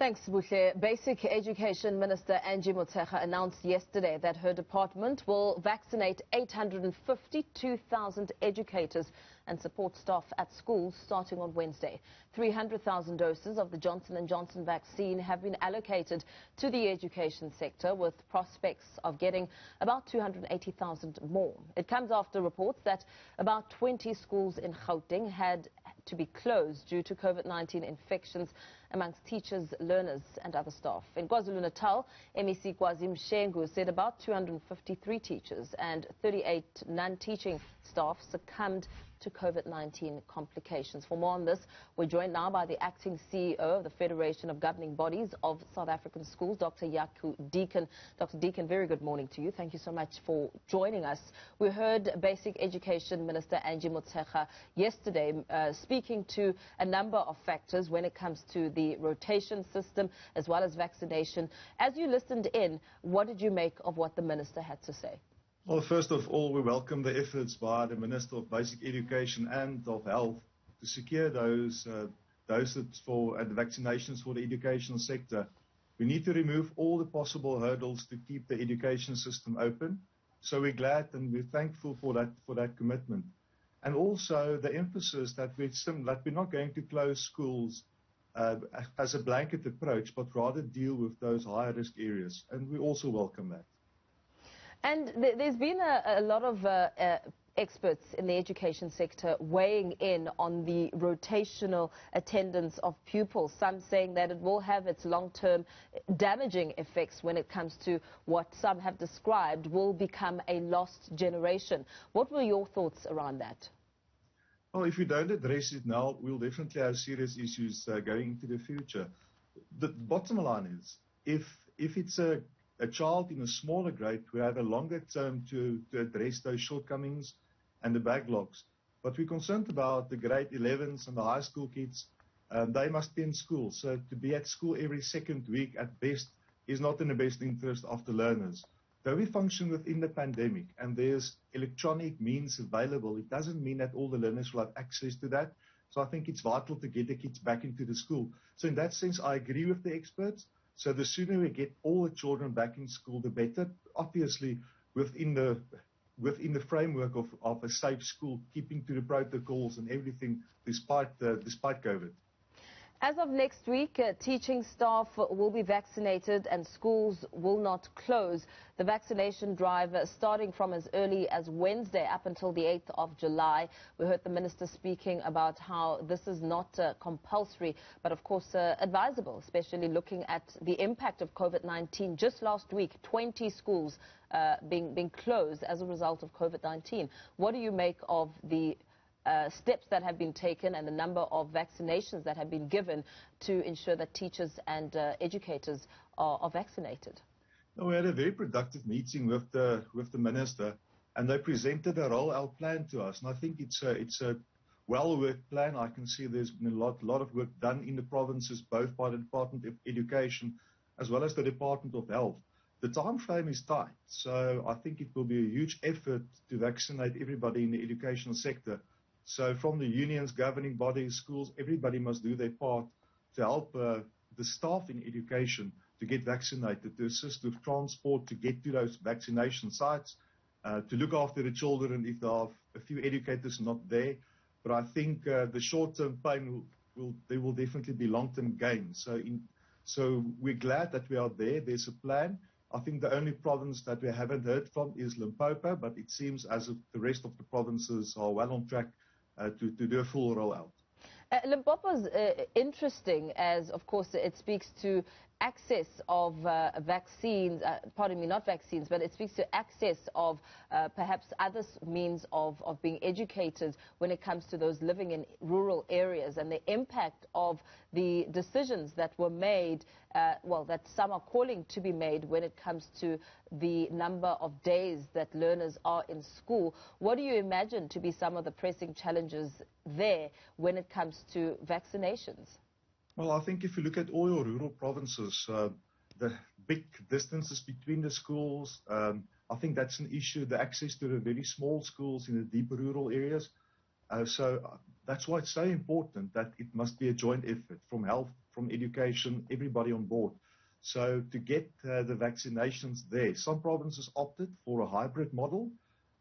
Thanks, Buhle. Basic Education Minister Angie Motshekga announced yesterday that her department will vaccinate 852,000 educators and support staff at schools starting on Wednesday. 300,000 doses of the Johnson and Johanson vaccine have been allocated to the education sector, with prospects of getting about 280,000 more. It comes after reports that about 20 schools in Gauteng had to be closed due to COVID-19 infections amongst teachers, learners and other staff. In KwaZulu-Natal, MEC Kwazi Mshengu said about 253 teachers and 38 non-teaching staff succumbed to COVID-19 complications. For more on this, we're joined now by the acting CEO of the Federation of Governing Bodies of South African Schools, Dr. Yaku Deacon. Dr. Deacon, very good morning to you. Thank you so much for joining us. We heard Basic Education Minister Angie Motshekga yesterday speaking to a number of factors when it comes to the rotation system as well as vaccination. As you listened in, what did you make of what the minister had to say? Well, first of all, we welcome the efforts by the Minister of Basic Education and of Health to secure those doses and vaccinations for the education sector. We need to remove all the possible hurdles to keep the education system open. So we're glad and we're thankful for that commitment. And also the emphasis that we're not going to close schools as a blanket approach, but rather deal with those high-risk areas. And we also welcome that. And there's been a lot of experts in the education sector weighing in on the rotational attendance of pupils, some saying that it will have its long-term damaging effects when it comes to what some have described will become a lost generation. What were your thoughts around that? Well, if we don't address it now, we'll definitely have serious issues going into the future. The bottom line is, if it's a child in a smaller grade, we have a longer term to address those shortcomings and the backlogs. But we're concerned about the grade 11s and the high school kids. They must be in school. So to be at school every second week at best is not in the best interest of the learners. Though we function within the pandemic and there's electronic means available, it doesn't mean that all the learners will have access to that. So I think it's vital to get the kids back into the school. So in that sense, I agree with the experts. So the sooner we get all the children back in school, the better. Obviously, within the framework of a safe school, keeping to the protocols and everything, despite COVID. As of next week, teaching staff will be vaccinated and schools will not close. The vaccination drive starting from as early as Wednesday up until the 8th of July. We heard the minister speaking about how this is not compulsory, but of course advisable, especially looking at the impact of COVID-19. Just last week, 20 schools being closed as a result of COVID-19. What do you make of the steps that have been taken and the number of vaccinations that have been given to ensure that teachers and educators are vaccinated? We had a very productive meeting with the minister, and they presented a rollout plan to us. And I think it's a well-worked plan. I can see there's been a lot of work done in the provinces, both by the Department of Education as well as the Department of Health. The time frame is tight, so I think it will be a huge effort to vaccinate everybody in the educational sector. So from the unions, governing bodies, schools, everybody must do their part to help the staff in education to get vaccinated, to assist with transport, to get to those vaccination sites, to look after the children if there are a few educators not there. But I think the short-term pain there will definitely be long-term gain. So we're glad that we are there. There's a plan. I think the only province that we haven't heard from is Limpopo, but it seems as if the rest of the provinces are well on track to do a full rollout. Limpopo is interesting as, of course, it speaks to access of vaccines, pardon me, not vaccines, but it speaks to access of perhaps other means of being educated when it comes to those living in rural areas and the impact of the decisions that were made, that some are calling to be made when it comes to the number of days that learners are in school. What do you imagine to be some of the pressing challenges there when it comes to vaccinations? Well, I think if you look at all your rural provinces, the big distances between the schools, I think that's an issue, the access to the very small schools in the deep rural areas. So That's why it's so important that it must be a joint effort from health, from education, everybody on board. So to get the vaccinations there, some provinces opted for a hybrid model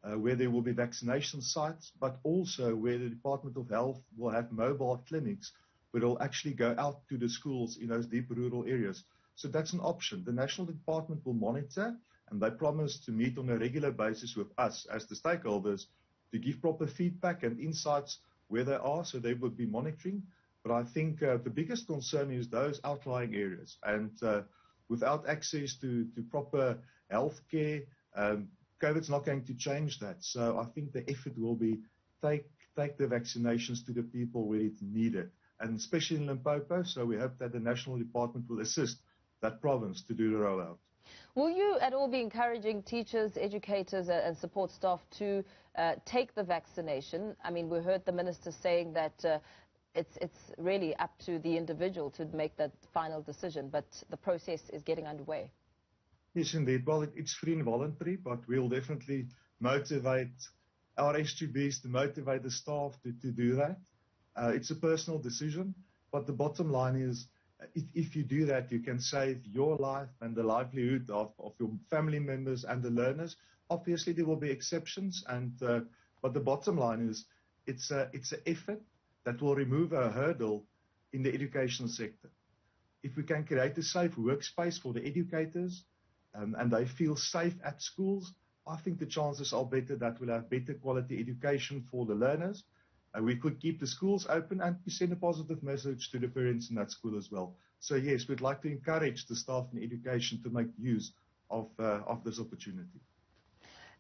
where there will be vaccination sites, but also where the Department of Health will have mobile clinics where they'll actually go out to the schools in those deep rural areas. So that's an option. The National Department will monitor, and they promise to meet on a regular basis with us as the stakeholders to give proper feedback and insights where they are, so they will be monitoring. But I think the biggest concern is those outlying areas. And without access to proper health care, COVID's not going to change that. So I think the effort will be take the vaccinations to the people where it's needed, and especially in Limpopo. So we hope that the National Department will assist that province to do the rollout. Will you at all be encouraging teachers, educators and support staff to take the vaccination? I mean, we heard the minister saying that it's really up to the individual to make that final decision, but the process is getting underway. Yes, indeed. Well, it's free and voluntary, but we'll definitely motivate our SGBs to motivate the staff to do that. It's a personal decision, but the bottom line is if you do that, you can save your life and the livelihood of your family members and the learners. Obviously, there will be exceptions, but the bottom line is it's an effort that will remove a hurdle in the education sector. If we can create a safe workspace for the educators and they feel safe at schools, I think the chances are better that we'll have better quality education for the learners. We could keep the schools open and send a positive message to the parents in that school as well. So yes, we'd like to encourage the staff in education to make use of this opportunity.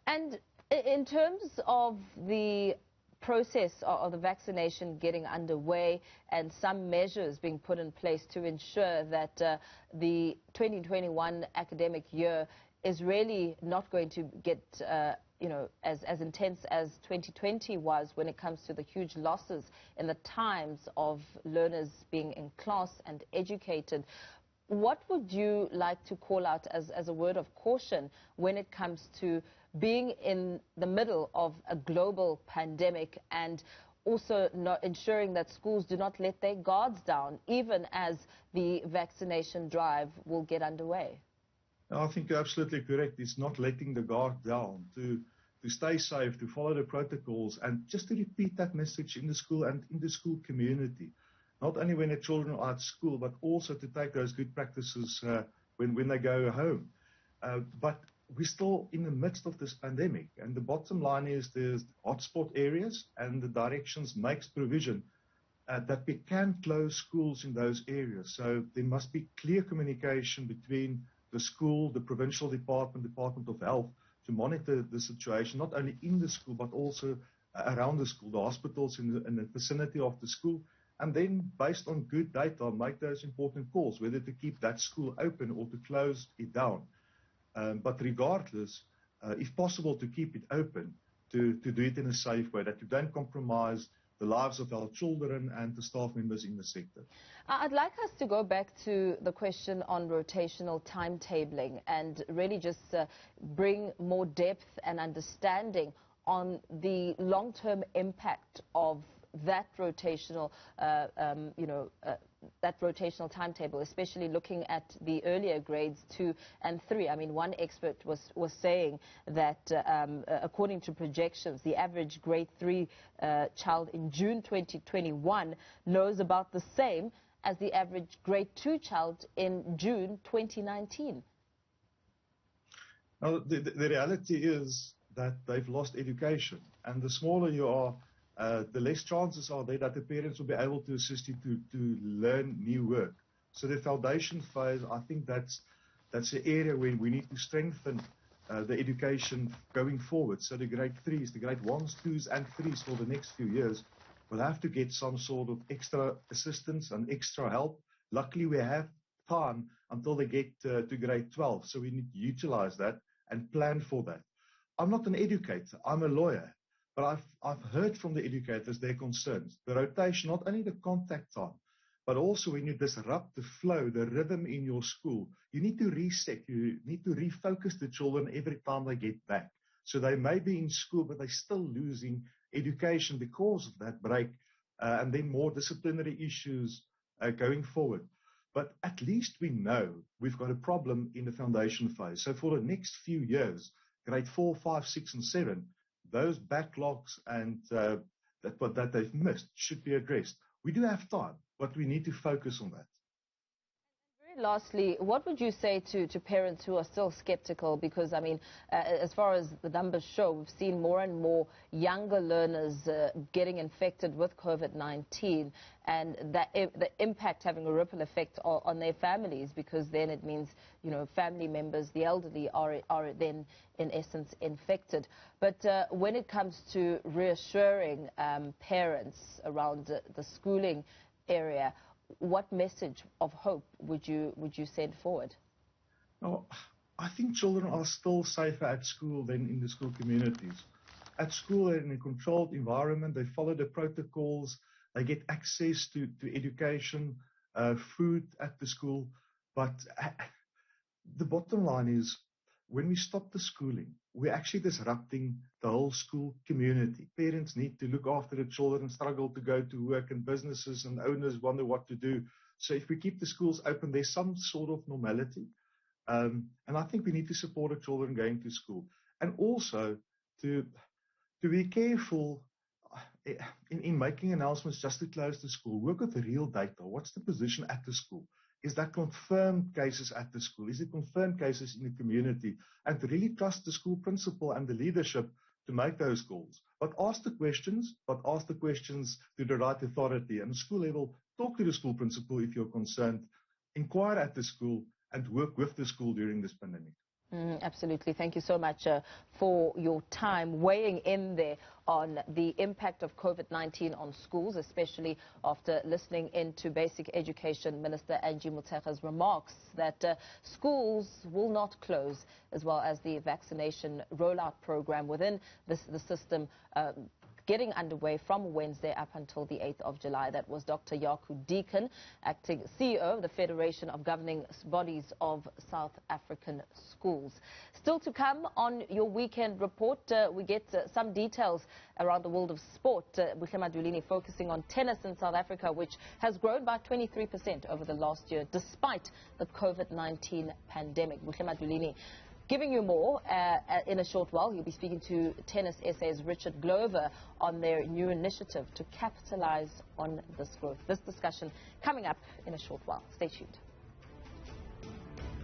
And in terms of the process of the vaccination getting underway and some measures being put in place to ensure that the 2021 academic year is really not going to get as intense as 2020 was when it comes to the huge losses in the times of learners being in class and educated. What would you like to call out as a word of caution when it comes to being in the middle of a global pandemic and also not ensuring that schools do not let their guards down, even as the vaccination drive will get underway? I think you're absolutely correct. It's not letting the guard down, to stay safe, to follow the protocols, and just to repeat that message in the school and in the school community. Not only when the children are at school, but also to take those good practices when they go home. But we're still in the midst of this pandemic, and the bottom line is there's hotspot areas, and the directions makes provision that we can close schools in those areas. So there must be clear communication between the school, the provincial department, Department of Health, to monitor the situation, not only in the school, but also around the school, the hospitals in the vicinity of the school, and then based on good data, make those important calls, whether to keep that school open or to close it down. But regardless, if possible, to keep it open, to do it in a safe way, that you don't compromise the lives of our children and the staff members in the sector. I'd like us to go back to the question on rotational timetabling and really just bring more depth and understanding on the long-term impact of that rotational, that rotational timetable, especially looking at the earlier grades 2 and 3. I mean, one expert was saying that according to projections, the average grade 3 child in June 2021 knows about the same as the average grade 2 child in June 2019. Now, the reality is that they've lost education, and the smaller you are, the less chances are there that the parents will be able to assist you to learn new work. So the foundation phase, I think that's the area where we need to strengthen the education going forward. So the grade 3s, the grade 1s, 2s and 3s for the next few years will have to get some sort of extra assistance and extra help. Luckily, we have time until they get to grade 12, so we need to utilize that and plan for that. I'm not an educator, I'm a lawyer. But I've heard from the educators their concerns. The rotation, not only the contact time, but also when you disrupt the flow, the rhythm in your school, you need to reset, you need to refocus the children every time they get back. So they may be in school, but they're still losing education because of that break and then more disciplinary issues going forward. But at least we know we've got a problem in the foundation phase. So for the next few years, grade 4, 5, 6, and 7, those backlogs and that they've missed should be addressed. We do have time, but we need to focus on that. Very lastly, what would you say to parents who are still skeptical? Because, I mean, as far as the numbers show, we've seen more and more younger learners getting infected with COVID-19, and that the impact having a ripple effect on their families, because then it means, you know, family members, the elderly, are then, in essence, infected. But when it comes to reassuring parents around the schooling area, what message of hope would you send forward? No, I think children are still safer at school than in the school communities. At school, they're in a controlled environment. They follow the protocols. They get access to education, food at the school. But the bottom line is, when we stop the schooling, we're actually disrupting the whole school community. Parents need to look after the children, struggle to go to work, and businesses and owners wonder what to do. So if we keep the schools open, there's some sort of normality. And I think we need to support the children going to school. And also to be careful in making announcements just to close the school. Work with the real data. What's the position at the school? Is that confirmed cases at the school? Is it confirmed cases in the community? And to really trust the school principal and the leadership to make those calls. But ask the questions to the right authority. And at school level, talk to the school principal if you're concerned. Inquire at the school and work with the school during this pandemic. Absolutely. Thank you so much for your time weighing in there on the impact of COVID-19 on schools, especially after listening into Basic Education Minister Angie Motshekga's remarks that schools will not close, as well as the vaccination rollout program within the system getting underway from Wednesday up until the 8th of July. That was Dr. Yaku Deacon, acting CEO of the Federation of Governing Bodies of South African Schools. Still to come on your weekend report, we get some details around the world of sport. Madulini focusing on tennis in South Africa, which has grown by 23% over the last year, despite the COVID-19 pandemic. Madulini giving you more in a short while. He'll be speaking to Tennis SA's Richard Glover on their new initiative to capitalize on this growth. This discussion coming up in a short while. Stay tuned.